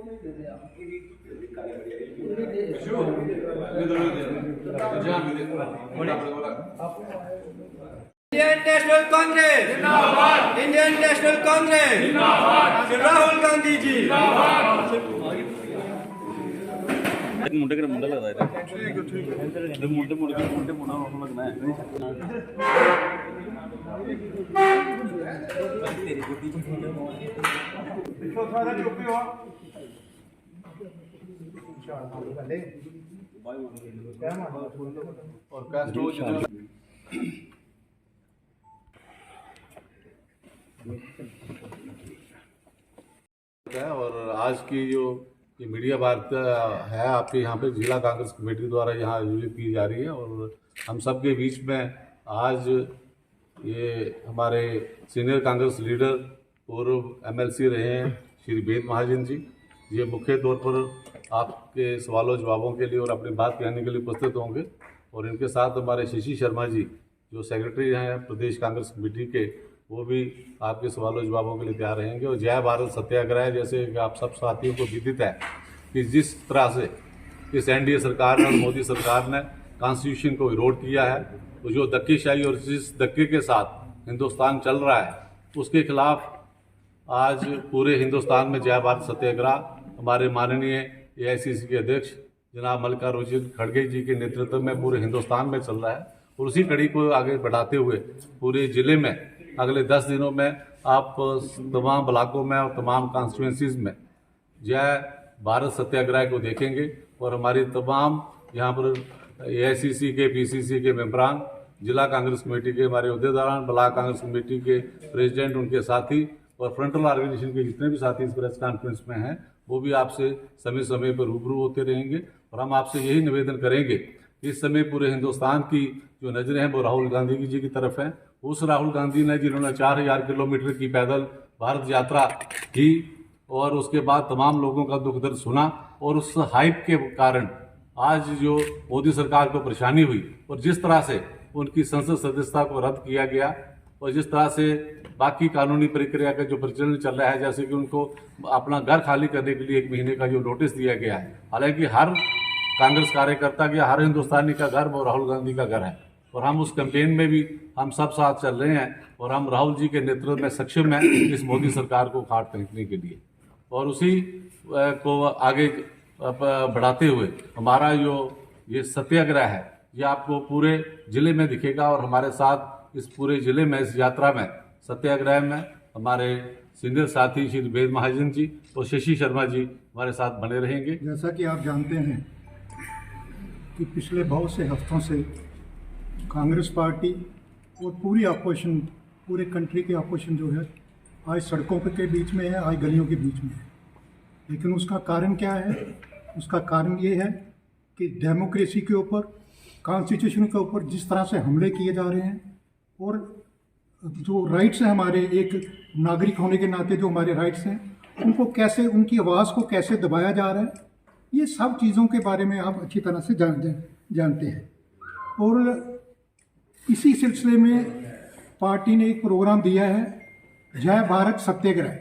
Indian national Congress जिंदाबाद, Indian national Congress जिंदाबाद, राहुल गांधी जी जिंदाबाद। मुंडे के मुंडा लग रहा है ठीक है मुंडे मुंडा लगना है तेरी गुड्डी और आज की जो ये मीडिया वार्ता है आपके यहाँ पे जिला कांग्रेस कमेटी द्वारा यहाँ आयोजित की जा रही है और हम सब के बीच में आज ये हमारे सीनियर कांग्रेस लीडर पूर्व एमएलसी रहे हैं श्री वेद महाजन जी, ये मुख्य तौर पर आपके सवालों जवाबों के लिए और अपनी बात कहने के लिए उपस्थित होंगे। और इनके साथ हमारे शशि शर्मा जी जो सेक्रेटरी हैं प्रदेश कांग्रेस कमेटी के, वो भी आपके सवालों जवाबों के लिए तैयार रहेंगे। और जय भारत सत्याग्रह जैसे कि आप सब साथियों को विदित है कि जिस तरह से इस एनडीए सरकार ने और मोदी सरकार ने कॉन्स्टिट्यूशन को विरोध किया है, तो जो धक्केशाही और जिस धक्के के साथ हिंदुस्तान चल रहा है उसके खिलाफ आज पूरे हिंदुस्तान में जय भारत सत्याग्रह हमारे माननीय एआईसीसी के अध्यक्ष जनाब मल्लिकार्जुन खड़गे जी के नेतृत्व में पूरे हिंदुस्तान में चल रहा है। और उसी कड़ी को आगे बढ़ाते हुए पूरे ज़िले में अगले 10 दिनों में आप तमाम ब्लॉकों में और तमाम कॉन्स्टिट्यूंसीज में जय भारत सत्याग्रह को देखेंगे। और हमारी तमाम यहाँ पर एआईसीसी के पीसीसी के मेंबरान, जिला कांग्रेस कमेटी के हमारे अहदेदारान, ब्लॉक कांग्रेस कमेटी के प्रेसिडेंट, उनके साथी और फ्रंटल ऑर्गेनाइजेशन के जितने भी साथी इस प्रेस कॉन्फ्रेंस में हैं वो भी आपसे समय समय पर रूबरू होते रहेंगे। और हम आपसे यही निवेदन करेंगे, इस समय पूरे हिंदुस्तान की जो नज़रें हैं वो राहुल गांधी जी की तरफ हैं। उस राहुल गांधी ने जिन्होंने 4000 किलोमीटर की पैदल भारत यात्रा की और उसके बाद तमाम लोगों का दुख दर्द सुना, और उस हाइप के कारण आज जो मोदी सरकार को परेशानी हुई और जिस तरह से उनकी संसद सदस्यता को रद्द किया गया और जिस तरह से बाकी कानूनी प्रक्रिया का जो प्रचलन चल रहा है, जैसे कि उनको अपना घर खाली करने के लिए 1 महीने का जो नोटिस दिया गया है, हालांकि हर कांग्रेस कार्यकर्ता के, हर हिंदुस्तानी का घर वो राहुल गांधी का घर है। और हम उस कैंपेन में भी हम सब साथ चल रहे हैं और हम राहुल जी के नेतृत्व में सक्षम हैं इस मोदी सरकार को खाट फेंकने के लिए। और उसी को आगे बढ़ाते हुए हमारा जो ये सत्याग्रह है ये आपको पूरे ज़िले में दिखेगा। और हमारे साथ इस पूरे ज़िले में, इस यात्रा में, सत्याग्रह में हमारे सीनियर साथी श्री वेद महाजन जी और शशि शर्मा जी हमारे साथ बने रहेंगे। जैसा कि आप जानते हैं कि पिछले बहुत से हफ्तों से कांग्रेस पार्टी और पूरी अपोजिशन, पूरे कंट्री की अपोजिशन जो है आज सड़कों के बीच में है, आज गलियों के बीच में है। लेकिन उसका कारण क्या है? उसका कारण ये है कि डेमोक्रेसी के ऊपर, कॉन्स्टिट्यूशन के ऊपर जिस तरह से हमले किए जा रहे हैं और जो राइट्स हैं हमारे, एक नागरिक होने के नाते जो हमारे राइट्स हैं उनको कैसे, उनकी आवाज़ को कैसे दबाया जा रहा है, ये सब चीज़ों के बारे में आप अच्छी तरह से जानते हैं। और इसी सिलसिले में पार्टी ने एक प्रोग्राम दिया है जय भारत सत्याग्रह,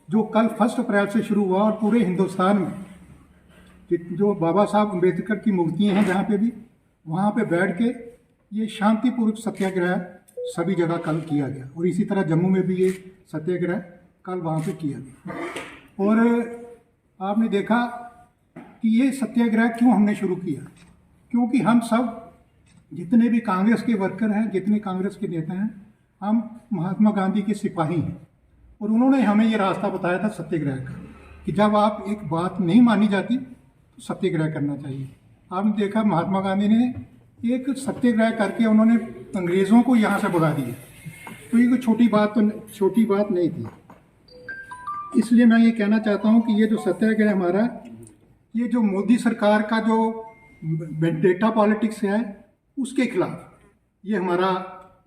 जो कल 1 अप्रैल से शुरू हुआ और पूरे हिंदुस्तान में जो बाबा साहब अम्बेडकर की मूर्तियाँ हैं जहाँ पे भी, वहाँ पे बैठ के ये शांतिपूर्वक सत्याग्रह सभी जगह कल किया गया। और इसी तरह जम्मू में भी ये सत्याग्रह कल वहाँ पे किया गया। और आपने देखा कि ये सत्याग्रह क्यों हमने शुरू किया, क्योंकि हम सब जितने भी कांग्रेस के वर्कर हैं, जितने कांग्रेस के नेता हैं, हम महात्मा गांधी के सिपाही हैं। और उन्होंने हमें ये रास्ता बताया था सत्याग्रह का, कि जब आप एक बात नहीं मानी जाती तो सत्याग्रह करना चाहिए। आपने देखा महात्मा गांधी ने एक सत्याग्रह करके उन्होंने अंग्रेज़ों को यहाँ से भगा दिया। तो ये कोई छोटी बात नहीं थी। इसलिए मैं ये कहना चाहता हूँ कि ये जो सत्याग्रह हमारा, ये जो मोदी सरकार का जो डेटा पॉलिटिक्स है उसके खिलाफ ये हमारा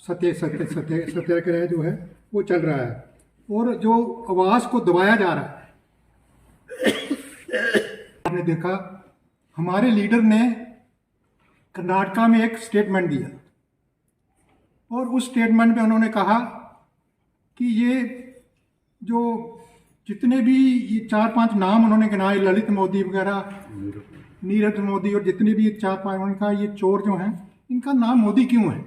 सत्याग्रह जो है वो चल रहा है। और जो आवाज़ को दबाया जा रहा है, आपने देखा हमारे लीडर ने कर्नाटका में एक स्टेटमेंट दिया और उस स्टेटमेंट में उन्होंने कहा कि ये जो जितने भी ये 4-5 नाम उन्होंने गिनाए, ललित मोदी वगैरह, नीरज मोदी, और जितने भी 4-5 उनका ये चोर जो हैं, इनका नाम मोदी क्यों है?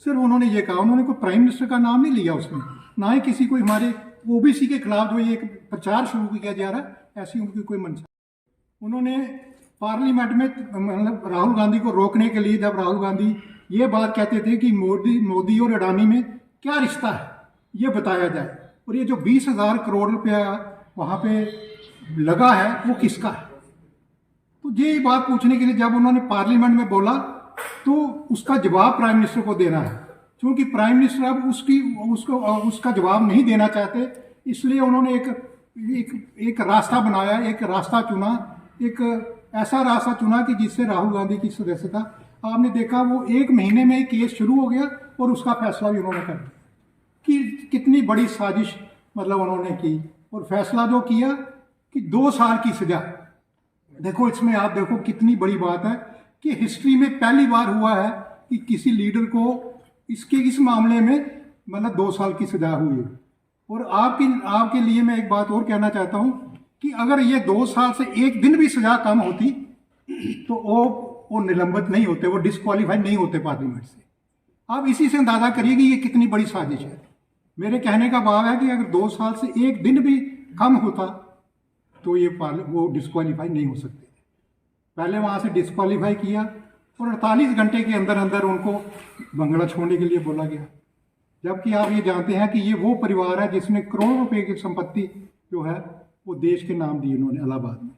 सिर्फ उन्होंने ये कहा, उन्होंने कोई प्राइम मिनिस्टर का नाम नहीं लिया उसमें, ना ही किसी को हमारे ओबीसी के खिलाफ जो ये एक प्रचार शुरू किया जा रहा है, ऐसी उनकी कोई मंशा। उन्होंने पार्लियामेंट में मतलब राहुल गांधी को रोकने के लिए, जब राहुल गांधी ये बात कहते थे कि मोदी और अडानी में क्या रिश्ता है ये बताया जाए, और ये जो 20,000 करोड़ रुपया वहाँ पे लगा है वो किसका है? तो ये बात पूछने के लिए जब उन्होंने पार्लियामेंट में बोला तो उसका जवाब प्राइम मिनिस्टर को देना है, क्योंकि प्राइम मिनिस्टर अब उसका जवाब नहीं देना चाहते, इसलिए उन्होंने एक रास्ता बनाया, एक रास्ता चुना, एक ऐसा रास्ता चुना कि जिससे राहुल गांधी की सदस्यता, आपने देखा वो 1 महीने में केस शुरू हो गया और उसका फैसला भी उन्होंने कर दिया। कि कितनी बड़ी साजिश मतलब उन्होंने की, और फैसला जो किया कि 2 साल की सजा। देखो इसमें आप देखो कितनी बड़ी बात है कि हिस्ट्री में पहली बार हुआ है कि किसी लीडर को इस मामले में मतलब 2 साल की सजा हुई है। और आपके लिए मैं एक बात और कहना चाहता हूं कि अगर ये 2 साल से 1 दिन भी सजा कम होती तो वो निलंबित नहीं होते, वो डिस्क्वालीफाई नहीं होते पार्लियामेंट से। आप इसी से अंदाजा करिए कि ये कितनी बड़ी साजिश है। मेरे कहने का भाव है कि अगर 2 साल से 1 दिन भी कम होता तो वो डिस्क्वालीफाई नहीं हो सकते। पहले वहाँ से डिस्क्वालीफाई किया और 48 घंटे के अंदर अंदर उनको बंगला छोड़ने के लिए बोला गया, जबकि आप ये जानते हैं कि ये वो परिवार है जिसने करोड़ों रुपए की संपत्ति जो है वो देश के नाम दी उन्होंने इलाहाबाद में,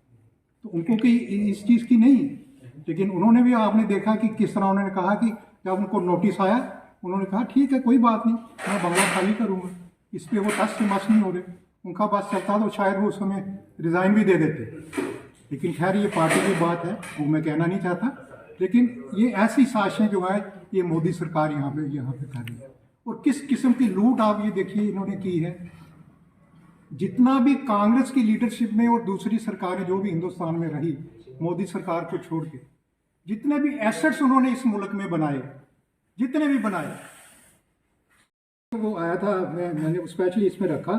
तो उनको की इस चीज़ की नहीं है। लेकिन उन्होंने भी आपने देखा कि किस तरह उन्होंने कहा कि जब उनको नोटिस आया उन्होंने कहा ठीक है कोई बात नहीं, मैं बंगला खाली करूँगा। इस पर वो टस से मस नहीं हो रहे, उनका बस चलता तो शायद वो उस समय रिज़ाइन भी दे देते। लेकिन खैर ये पार्टी की बात है, वो मैं कहना नहीं चाहता, लेकिन ये ऐसी साजिशें जो है ये मोदी सरकार यहाँ पे कर रही है। और किस किस्म की लूट आप ये देखिए इन्होंने की है। जितना भी कांग्रेस की लीडरशिप में और दूसरी सरकारें जो भी हिंदुस्तान में रही मोदी सरकार को छोड़ के, जितने भी एसेट्स उन्होंने इस मुल्क में बनाए, जितने भी बनाए, तो वो आया था, मैंने स्पेशली इसमें रखा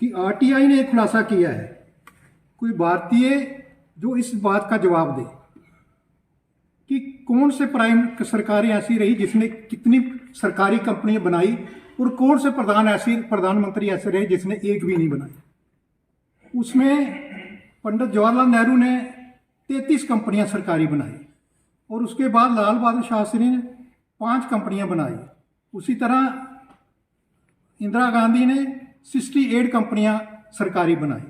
कि आरटीआई ने एक खुलासा किया है, कोई भारतीय जो इस बात का जवाब दे कि कौन से प्राइम सरकारें ऐसी रही जिसने कितनी सरकारी कंपनियां बनाई और कौन से प्रधानमंत्री ऐसे रहे जिसने एक भी नहीं बनाई। उसमें पंडित जवाहरलाल नेहरू ने 33 कंपनियां सरकारी बनाई और उसके बाद लाल बहादुर शास्त्री ने 5 कंपनियां बनाई। उसी तरह इंदिरा गांधी ने 68 कंपनियां सरकारी बनाई।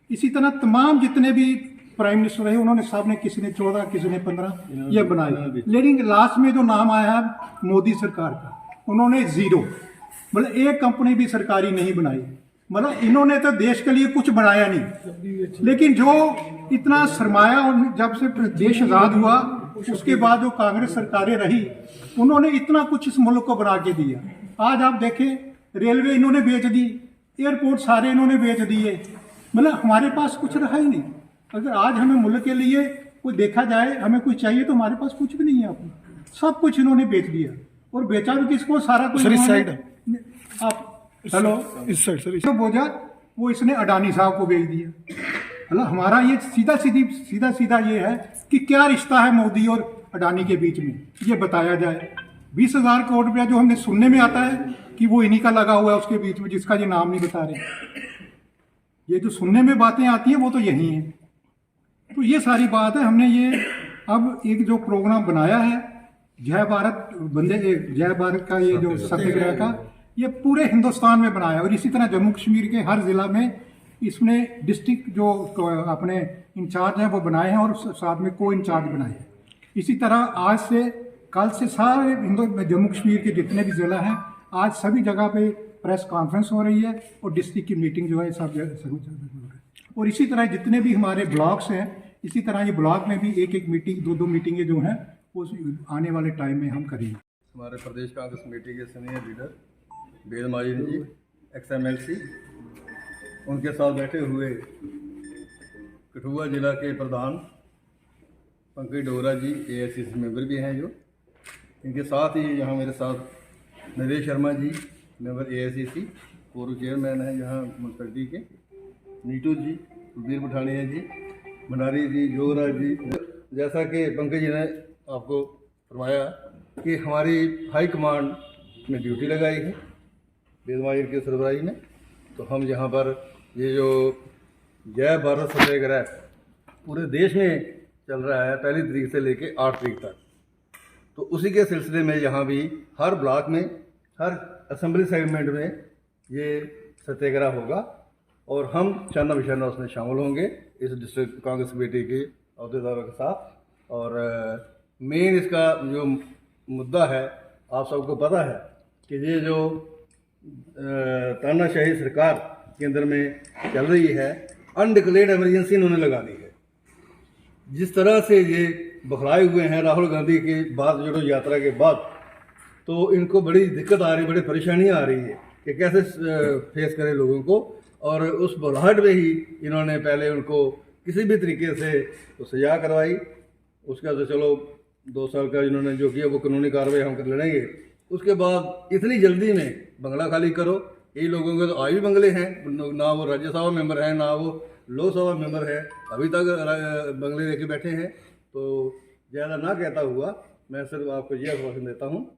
इसी तरह तमाम जितने भी प्राइम मिनिस्टर रहे उन्होंने सब ने, किसी ने 14 किसी ने 15 ये बनाई। लेकिन लास्ट में जो नाम आया है मोदी सरकार का, उन्होंने 0, मतलब एक कंपनी भी सरकारी नहीं बनाई। मतलब इन्होंने तो देश के लिए कुछ बनाया नहीं। लेकिन जो इतना सरमाया, और जब से देश आज़ाद हुआ उसके बाद जो कांग्रेस सरकारें रही उन्होंने इतना कुछ इस मुल्क को बना के दिया। आज आप देखें रेलवे इन्होंने बेच दी, एयरपोर्ट सारे इन्होंने बेच दिए, मतलब हमारे पास कुछ रहा ही नहीं। अगर आज हमें मुल्क के लिए कोई देखा जाए, हमें कुछ चाहिए तो हमारे पास कुछ भी नहीं है। अपना सब कुछ इन्होंने बेच दिया और बेचा भी किसको, सारा कुछ आप हेलो इस साइड सर जो बोझा वो इसने अडानी साहब को बेच दिया। मतलब हमारा ये सीधा ये है कि क्या रिश्ता है मोदी और अडानी के बीच में, ये बताया जाए। 20,000 करोड़ रुपया जो हमने सुनने में आता है कि वो इन्हीं का लगा हुआ है उसके बीच में, जिसका ये नाम नहीं बता रहे। ये जो सुनने में बातें आती हैं वो तो यही हैं। तो ये सारी बात है। हमने ये अब एक जो प्रोग्राम बनाया है जय भारत का, ये जो सत्याग्रह का, ये पूरे हिंदुस्तान में बनाया। और इसी तरह जम्मू कश्मीर के हर ज़िला में इसने डिस्ट्रिक्ट जो अपने इंचार्ज हैं वो बनाए हैं और साथ में को इंचार्ज बनाए हैं। इसी तरह आज से कल से सारे जम्मू कश्मीर के जितने भी ज़िला हैं आज सभी जगह पे प्रेस कॉन्फ्रेंस हो रही है और डिस्ट्रिक्ट की मीटिंग जो है सब जगह। और इसी तरह जितने भी हमारे ब्लॉक्स हैं, इसी तरह ये ब्लॉक में भी एक मीटिंग, 2 मीटिंगें जो हैं वो आने वाले टाइम में हम करेंगे। हमारे प्रदेश कांग्रेस कमेटी के सीनियर लीडर वेद महाजन जी, XMLC, उनके साथ बैठे हुए कठुआ जिला के प्रधान पंकज डोगरा जी AICC मेंबर भी हैं जो, इनके साथ ही यहाँ मेरे साथ नरेश शर्मा जी मेंबर AICC, पूर्व चेयरमैन हैं यहाँ म्यूनसिपैलिटी के, नीटू जी, सुधीर पठानिया जी, भंडारी जी, जोगराज जी। जैसा कि पंकज जी ने आपको फरमाया कि हमारी हाई कमांड में ड्यूटी लगाई है बेदमाजी की सरबराही में, तो हम यहाँ पर ये जो जय भारत सत्याग्रह पूरे देश में चल रहा है 1 तारीख से लेके 8 तारीख तक, तो उसी के सिलसिले में यहाँ भी हर ब्लॉक में, हर असेंबली सेगमेंट में ये सत्याग्रह होगा और हम चंदा बिशाना उसमें शामिल होंगे इस डिस्ट्रिक्ट कांग्रेस कमेटी के अहदेदारों के साथ। और मेन इसका जो मुद्दा है, आप सबको पता है कि ये जो तानाशाही सरकार केंद्र में चल रही है, अनडिक्लेयर्ड इमरजेंसी इन्होंने लगा दी है। जिस तरह से ये बखलाए हुए हैं राहुल गांधी के बाद, जोड़ो यात्रा के बाद, तो इनको बड़ी दिक्कत आ रही, बड़ी परेशानियां आ रही है कि कैसे फेस करें लोगों को। और उस बुलाहट में ही इन्होंने पहले उनको किसी भी तरीके से तो सजा करवाई, उसका तो चलो 2 साल का इन्होंने जो किया वो कानूनी कार्रवाई हम कर लड़ेंगे। उसके बाद इतनी जल्दी में बंगला खाली करो, ये लोगों के तो आज भी बंगले हैं, ना वो राज्यसभा मेंबर हैं ना वो लोकसभा मेंबर है, अभी तक बंगले लेके बैठे हैं। तो ज़्यादा ना कहता हुआ मैं सिर्फ आपको यह आश्वासन देता हूँ